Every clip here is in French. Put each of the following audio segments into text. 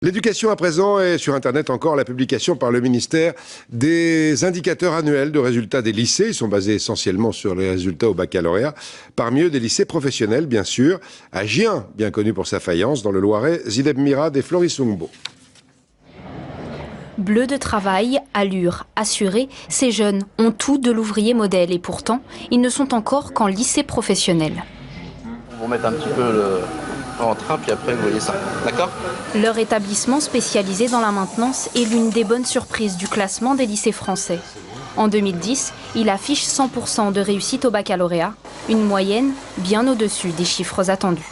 L'éducation à présent est sur Internet encore la publication par le ministère des indicateurs annuels de résultats des lycées. Ils sont basés essentiellement sur les résultats au baccalauréat. Parmi eux, des lycées professionnels, bien sûr. À Gien, bien connu pour sa faïence, dans le Loiret, Zineb Mirad et Floris Humbo. Bleu de travail, allure, assurée, ces jeunes ont tout de l'ouvrier modèle et pourtant, ils ne sont encore qu'en lycée professionnel. On va mettre un petit peu en train, puis après vous voyez ça, d'accord? Leur établissement spécialisé dans la maintenance est l'une des bonnes surprises du classement des lycées français. En 2010, il affiche 100% de réussite au baccalauréat, une moyenne bien au-dessus des chiffres attendus.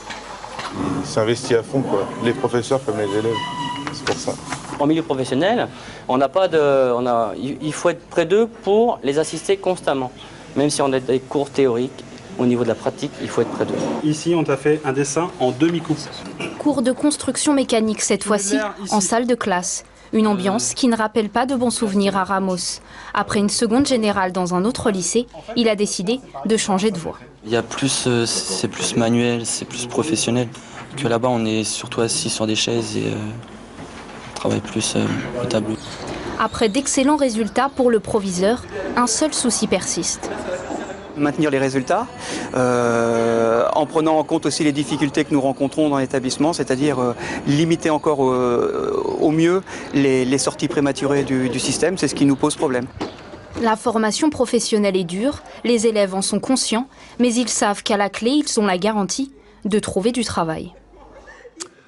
Il s'investit à fond, quoi. Les professeurs comme les élèves, c'est pour ça. En milieu professionnel, il faut être près d'eux pour les assister constamment. Même si on a des cours théoriques, au niveau de la pratique, il faut être près d'eux. Ici, on t'a fait un dessin en demi-coupe. Cours de construction mécanique cette fois-ci, en salle de classe. Une ambiance qui ne rappelle pas de bons souvenirs à Ramos. Après une seconde générale dans un autre lycée, il a décidé de changer de voie. Il y a plus, c'est plus manuel, c'est plus professionnel. Que là-bas, on est surtout assis sur des chaises et on travaille plus au tableau. Après d'excellents résultats pour le proviseur, un seul souci persiste. Maintenir les résultats, en prenant en compte aussi les difficultés que nous rencontrons dans l'établissement, c'est-à-dire limiter encore au mieux les sorties prématurées du système, c'est ce qui nous pose problème. La formation professionnelle est dure, les élèves en sont conscients, mais ils savent qu'à la clé, ils ont la garantie de trouver du travail.